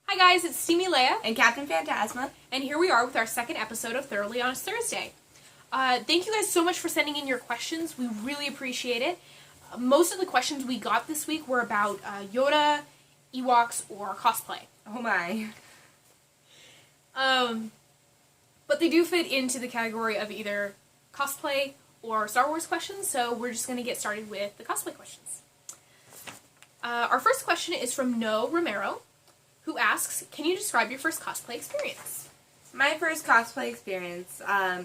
Hi guys, it's Steamy Leia and Captain Phantasma, and here we are with our second episode of Thoroughly Honest Thursday. Thank you guys so much for sending in your questions. We really appreciate it. Most of the questions we got this week were about Yoda, Ewoks, or cosplay. Oh my. But they do fit into the category of either cosplay or Star Wars questions, so we're just going to get started with the cosplay questions. Our first question is from No Romero, who asks, can you describe your first cosplay experience? My first cosplay experience, I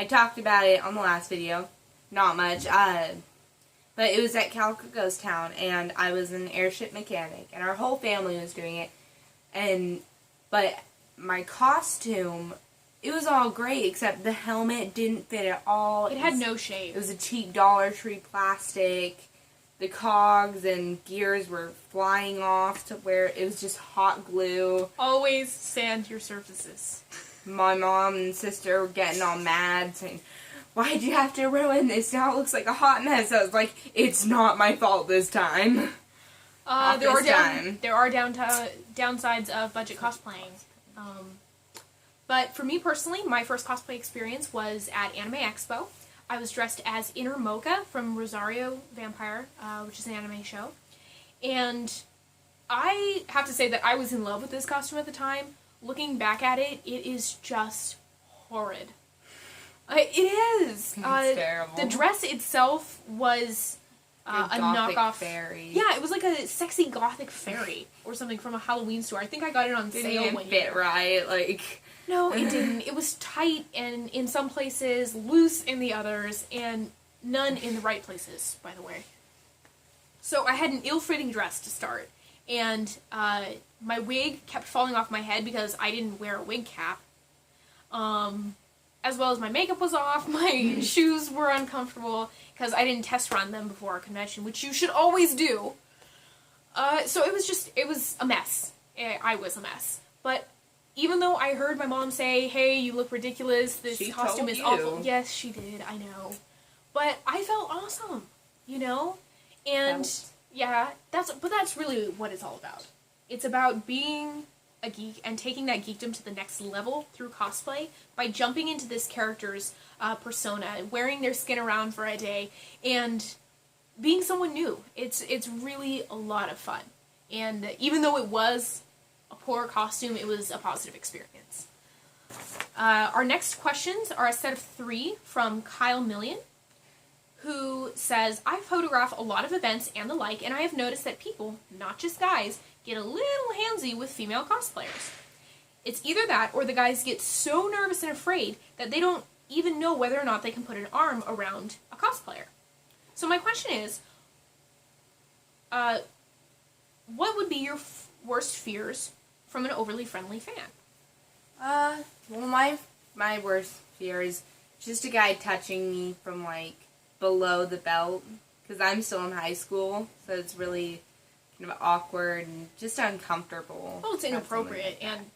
talked about it on the last video, not much, but it was at Calico Ghost Town, and I was an airship mechanic, and our whole family was doing it, but my costume, it was all great, except the helmet didn't fit at all. It had no shape. It was a cheap Dollar Tree plastic. The cogs and gears were flying off to where it was just hot glue. Always sand your surfaces. My mom and sister were getting all mad, saying, "Why'd you have to ruin this? Now it looks like a hot mess." I was like, "It's not my fault this time." There are downsides of budget cosplaying. But for me personally, my first cosplay experience was at Anime Expo. I was dressed as Inner Mocha from Rosario Vampire, which is an anime show. And I have to say that I was in love with this costume at the time. Looking back at it, it is just horrid. It is. It's terrible. The dress itself was a knockoff fairy. Yeah, it was like a sexy gothic fairy or something from a Halloween store. I think I got it on sale one year. Fit right, like. No, it didn't. It was tight and in some places, loose in the others, and none in the right places, by the way. So I had an ill-fitting dress to start, and my wig kept falling off my head because I didn't wear a wig cap. As well as my makeup was off, my shoes were uncomfortable because I didn't test run them before a convention, which you should always do. So it was a mess. I was a mess. But even though I heard my mom say, "Hey, you look ridiculous, this costume is awful." Yes, she did, I know. But I felt awesome, you know? And yeah, that's really what it's all about. It's about being a geek and taking that geekdom to the next level through cosplay by jumping into this character's persona, wearing their skin around for a day, and being someone new. It's really a lot of fun. And even though it was a poor costume, it was a positive experience. Our next questions are a set of 3 from Kyle Million, who says, I photograph a lot of events and the like, and I have noticed that people, not just guys, get a little handsy with female cosplayers. It's either that, or the guys get so nervous and afraid that they don't even know whether or not they can put an arm around a cosplayer. So my question is, what would be your worst fears from an overly friendly fan? Well, my worst fear is just a guy touching me from, like, below the belt, because I'm still in high school, so it's really kind of awkward and just uncomfortable. Well, it's inappropriate, and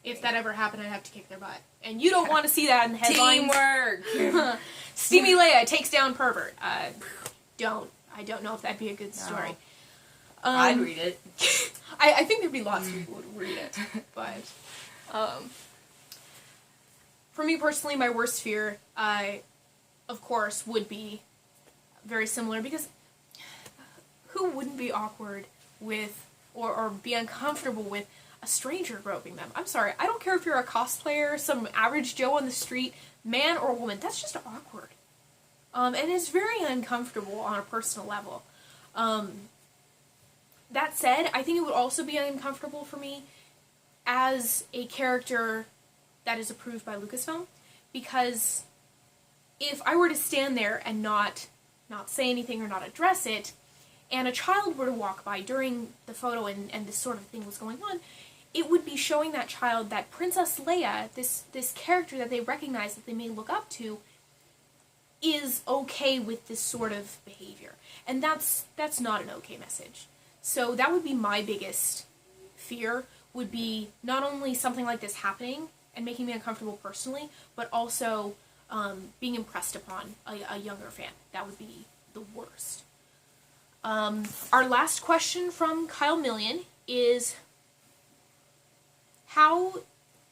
if that ever happened, I'd have to kick their butt. And you don't want to see that in the headlines. Teamwork! Steamy Leia takes down pervert. I don't know if that'd be a good story. No. I'd read it. I think there'd be lots of people who would read it, but for me personally, my worst fear, of course, would be very similar, because who wouldn't be awkward with or be uncomfortable with a stranger groping them? I'm sorry, I don't care if you're a cosplayer, some average Joe on the street, man or woman, that's just awkward. And it's very uncomfortable on a personal level. That said, I think it would also be uncomfortable for me as a character that is approved by Lucasfilm, because if I were to stand there and not say anything or not address it, and a child were to walk by during the photo and this sort of thing was going on, it would be showing that child that Princess Leia, this character that they recognize, that they may look up to, is okay with this sort of behavior. And that's not an okay message. So that would be my biggest fear, would be not only something like this happening and making me uncomfortable personally, but also being impressed upon a younger fan. That would be the worst. Our last question from Kyle Million is, how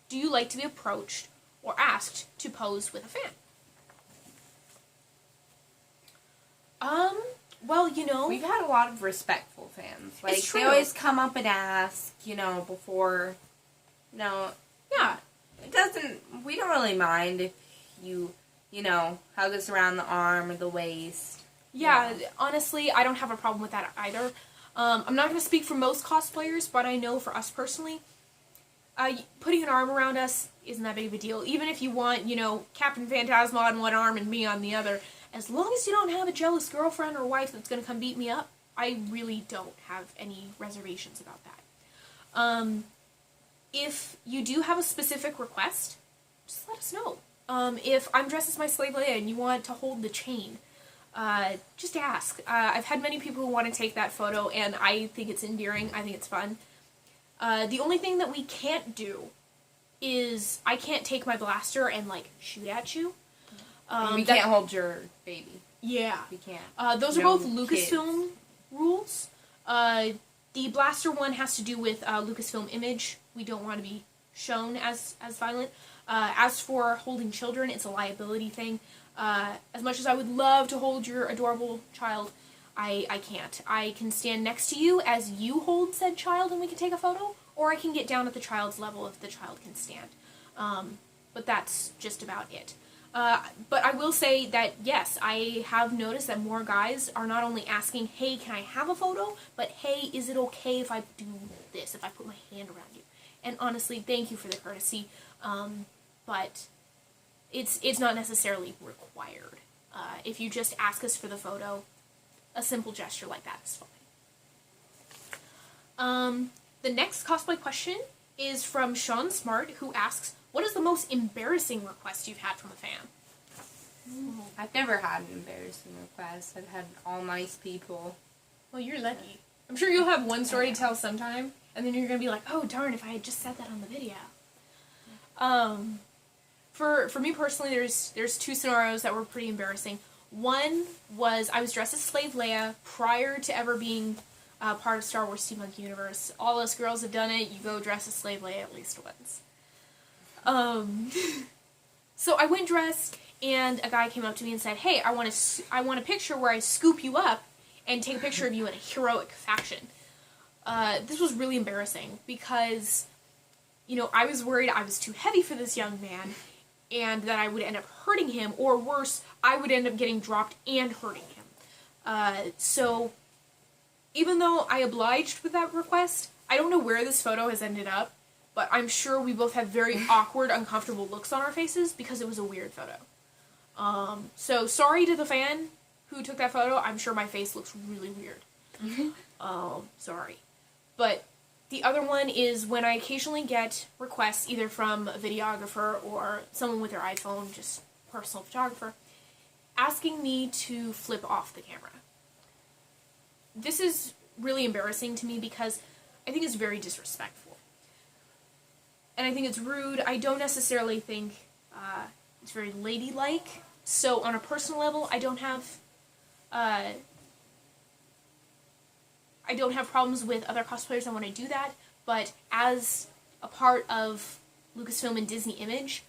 do you like to be approached or asked to pose with a fan? Well, you know, we've had a lot of respectful fans. Like, it's true. they always come up and ask, you know, before, no. Yeah. It doesn't, we don't really mind if you know, hug us around the arm or the waist. Yeah, honestly, I don't have a problem with that either. I'm not going to speak for most cosplayers, but I know for us personally, putting an arm around us isn't that big of a deal. Even if you want, you know, Captain Phantasma on one arm and me on the other, as long as you don't have a jealous girlfriend or wife that's going to come beat me up, I really don't have any reservations about that. If you do have a specific request, just let us know. If I'm dressed as my slave Leia and you want to hold the chain, just ask. I've had many people who want to take that photo, and I think it's endearing. I think it's fun. The only thing that we can't do is I can't take my blaster and, like, shoot at you. We can't hold your baby. Yeah. We can't. Those are both Lucasfilm rules. The blaster one has to do with Lucasfilm image. We don't want to be shown as violent. As for holding children, it's a liability thing. As much as I would love to hold your adorable child, I can't. I can stand next to you as you hold said child and we can take a photo, or I can get down at the child's level if the child can stand. But that's just about it. But I will say that, yes, I have noticed that more guys are not only asking, hey, can I have a photo, but hey, is it okay if I do this, if I put my hand around you? And honestly, thank you for the courtesy, but it's not necessarily required. If you just ask us for the photo, a simple gesture like that is fine. The next cosplay question is from Sean Smart, who asks, what is the most embarrassing request you've had from a fan? I've never had an embarrassing request. I've had all nice people. Well, you're lucky. I'm sure you'll have one story to tell sometime, and then you're going to be like, oh, darn, if I had just said that on the video. For me personally, there's two scenarios that were pretty embarrassing. One was I was dressed as Slave Leia prior to ever being part of Star Wars Steampunk Universe. All us girls have done it. You go dress as Slave Leia at least once. So I went dressed, and a guy came up to me and said, hey, I want a picture where I scoop you up and take a picture of you in a heroic fashion. This was really embarrassing because, you know, I was worried I was too heavy for this young man and that I would end up hurting him, or worse, I would end up getting dropped and hurting him. So even though I obliged with that request, I don't know where this photo has ended up, but I'm sure we both have very awkward, uncomfortable looks on our faces because it was a weird photo. So sorry to the fan who took that photo. I'm sure my face looks really weird. Sorry. But the other one is when I occasionally get requests either from a videographer or someone with their iPhone, just personal photographer, asking me to flip off the camera. This is really embarrassing to me because I think it's very disrespectful. And I think it's rude. I don't necessarily think it's very ladylike. So on a personal level, I don't have problems with other cosplayers when I do that, but as a part of Lucasfilm and Disney Image,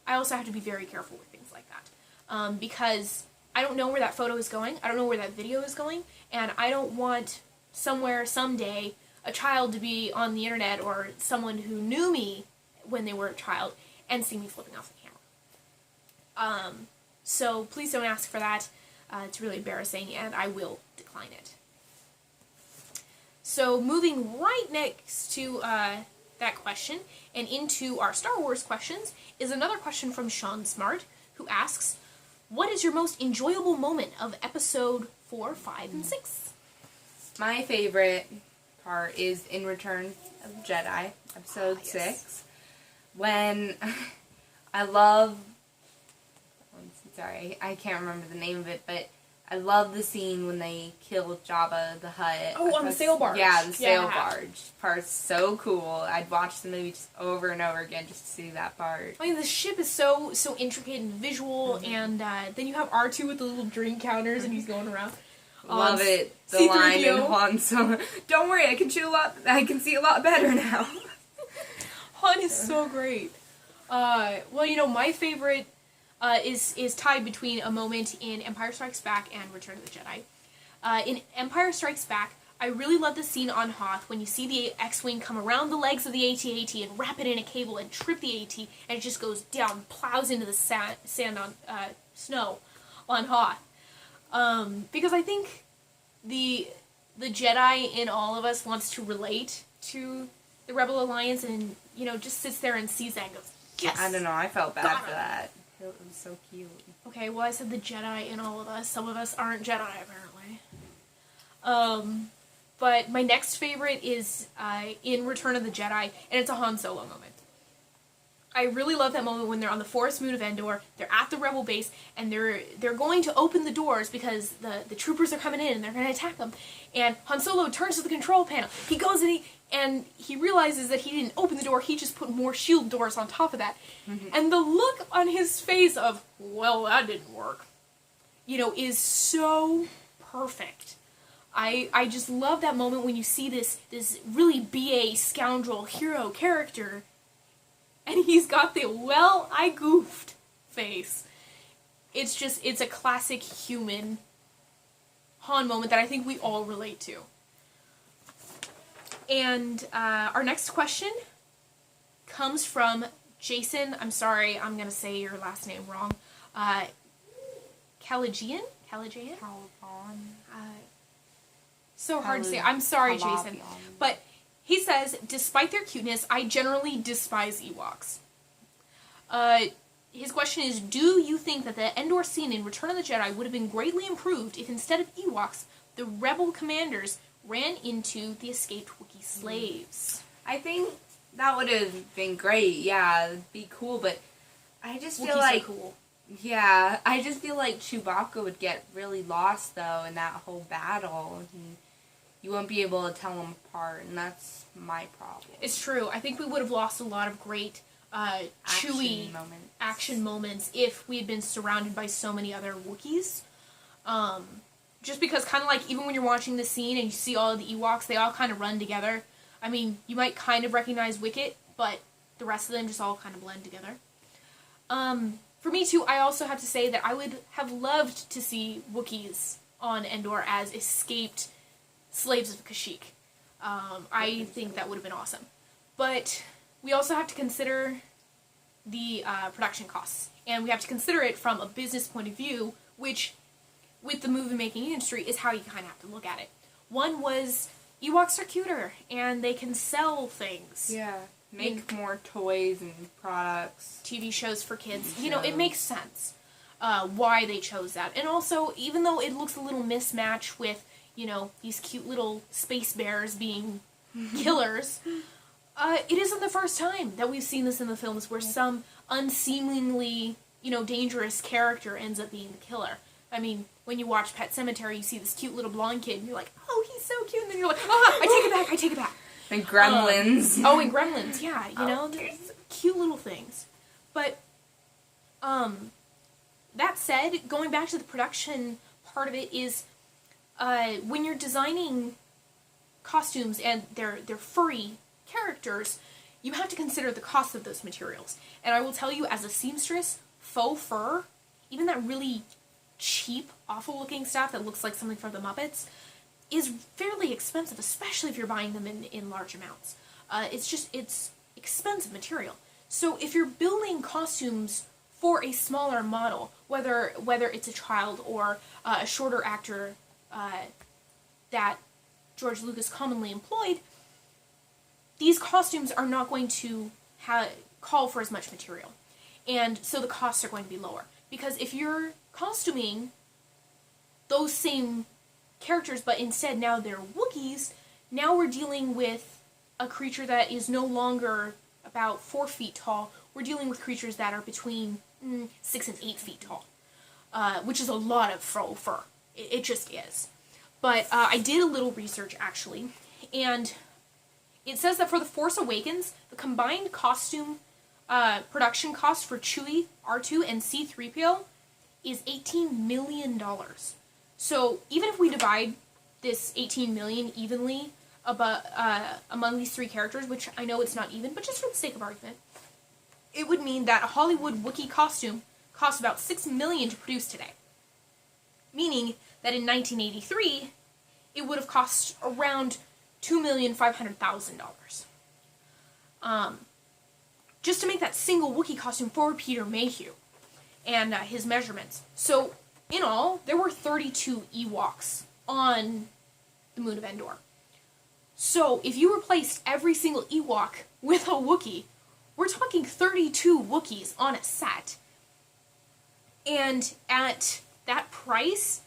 I also have to be very careful with things like that. Because I don't know where that photo is going, I don't know where that video is going, and I don't want somewhere, someday, a child to be on the internet or someone who knew me when they were a child and see me flipping off the camera. So please don't ask for that. It's really embarrassing, and I will decline it. So moving right next to that question and into our Star Wars questions is another question from Sean Smart, who asks, what is your most enjoyable moment of episode 4, 5, and 6? My favorite part is in Return of the Jedi, episode 6, when I love, sorry, I can't remember the name of it, but I love the scene when they kill Jabba the Hutt. Oh, on the sail barge. Yeah, the sail barge part's so cool. I'd watch the movie just over and over again just to see that part. I mean, the ship is so intricate and visual, and then you have R2 with the little drink counters, and he's going around. Love it. The C-3PO. line in Han Solo. Don't worry, I can see a lot better now. Han is so great. Well, you know, my favorite is tied between a moment in Empire Strikes Back and Return of the Jedi. In Empire Strikes Back, I really love the scene on Hoth when you see the X-Wing come around the legs of the AT-AT and wrap it in a cable and trip the AT, and it just goes down, plows into the sand on snow on Hoth. Because I think the Jedi in all of us wants to relate to the Rebel Alliance, and you know, just sits there and sees that and goes, yes! I don't know, I felt bad for that. It was so cute. Okay, well, I said the Jedi in all of us. Some of us aren't Jedi, apparently. But my next favorite is in Return of the Jedi, and it's a Han Solo moment. I really love that moment when they're on the forest moon of Endor, they're at the Rebel base, and they're going to open the doors because the troopers are coming in and they're going to attack them. And Han Solo turns to the control panel. He goes and he realizes that he didn't open the door, he just put more shield doors on top of that. Mm-hmm. And the look on his face of, well, that didn't work, you know, is so perfect. I just love that moment when you see this really BA scoundrel hero character, and he's got the, well, I goofed face. It's a classic human Han moment that I think we all relate to. And our next question comes from Jason. I'm sorry, I'm going to say your last name wrong. Calagian? So hard to say. I'm sorry, Jason. But he says, despite their cuteness, I generally despise Ewoks. His question is, do you think that the Endor scene in Return of the Jedi would have been greatly improved if instead of Ewoks, the Rebel commanders ran into the escaped Wookiee slaves? I think that would have been great. Yeah, it'd be cool, but I just feel Wookiees like... are cool. Yeah, I just feel like Chewbacca would get really lost, though, in that whole battle. And you won't be able to tell them apart, and that's my problem. It's true. I think we would have lost a lot of great Chewie action moments if we had been surrounded by so many other Wookiees. Just because kind of like even when you're watching the scene and you see all of the Ewoks, they all kind of run together. I mean, you might kind of recognize Wicket, but the rest of them just all kind of blend together. For me too, I also have to say that I would have loved to see Wookiees on Endor as escaped slaves of Kashyyyk. I think that would have been awesome. But we also have to consider the production costs. And we have to consider it from a business point of view, which, with the movie-making industry, is how you kind of have to look at it. One was, Ewoks are cuter, and they can sell things. Yeah, make more toys and products. TV shows for kids. You know, it makes sense why they chose that. And also, even though it looks a little mismatched with, you know, these cute little space bears being killers, it isn't the first time that we've seen this in the films where some unseemingly, you know, dangerous character ends up being the killer. I mean, when you watch Pet Sematary, you see this cute little blonde kid, and you're like, oh, he's so cute, and then you're like, ah, I take it back. And Gremlins. And Gremlins, yeah, you know, there's cute little things. But, that said, going back to the production part of it is, when you're designing costumes and they're furry characters, you have to consider the cost of those materials. And I will tell you, as a seamstress, faux fur, even that really cheap, awful-looking stuff that looks like something from the Muppets, is fairly expensive, especially if you're buying them in large amounts. It's expensive material. So if you're building costumes for a smaller model, whether it's a child or a shorter actor that George Lucas commonly employed, these costumes are not going to call for as much material. And so the costs are going to be lower. Because if you're costuming those same characters, but instead now they're Wookiees, now we're dealing with a creature that is no longer about 4 feet tall. We're dealing with creatures that are between 6 and 8 feet tall, which is a lot of faux fur. It just is. But I did a little research, actually, and it says that for The Force Awakens, the combined costume production cost for Chewie, R2, and C-3PO is $18 million. So even if we divide this 18 million evenly among these three characters, which I know it's not even, but just for the sake of argument, it would mean that a Hollywood Wookiee costume costs about $6 million to produce today. Meaning that in 1983, it would have cost around $2,500,000. Just to make that single Wookiee costume for Peter Mayhew and his measurements. So, in all, there were 32 Ewoks on the moon of Endor. So, if you replaced every single Ewok with a Wookiee, we're talking 32 Wookiees on a set. And at that price,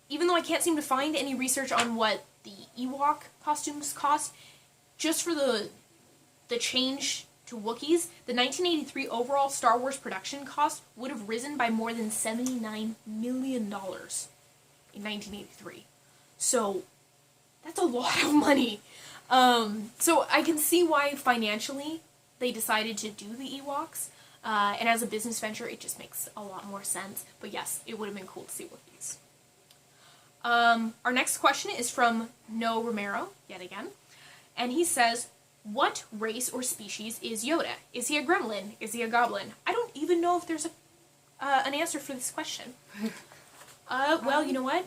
even though I can't seem to find any research on what the Ewok costumes cost, just for the change to Wookiees, the 1983 overall Star Wars production cost would have risen by more than $79 million in 1983. So, that's a lot of money. So I can see why financially they decided to do the Ewoks, and as a business venture, it just makes a lot more sense. But yes, it would have been cool to see Wookiees. Our next question is from No Romero, yet again, and he says, what race or species is Yoda? Is he a gremlin? Is he a goblin? I don't even know if there's an answer for this question. Well, you know what?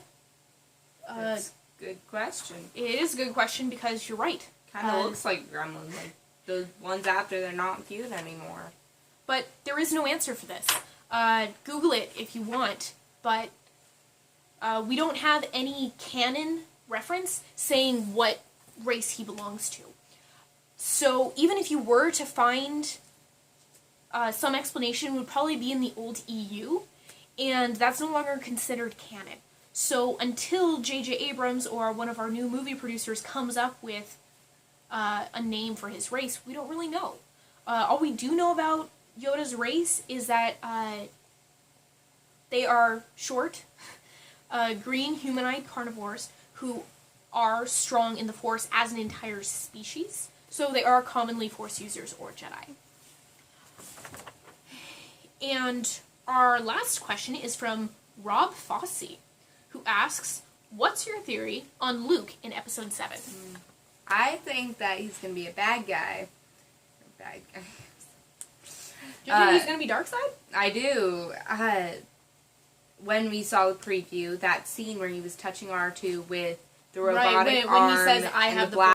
That's a good question. It is a good question because you're right. Kind of looks like gremlins, like the ones after they're not cute anymore. But there is no answer for this. Google it if you want, but we don't have any canon reference saying what race he belongs to. So even if you were to find some explanation, it would probably be in the old EU, and that's no longer considered canon. So until J.J. Abrams or one of our new movie producers comes up with a name for his race, we don't really know. All we do know about Yoda's race is that they are short, green, humanoid carnivores who are strong in the Force as an entire species. So they are commonly Force users or Jedi. And our last question is from Rob Fossey, who asks, what's your theory on Luke in Episode 7? I think that he's going to be a bad guy. Bad guy. Do you think he's going to be Darkseid? I do. When we saw the preview, that scene where he was touching R2 with the robotic when arm he says, I and have the the black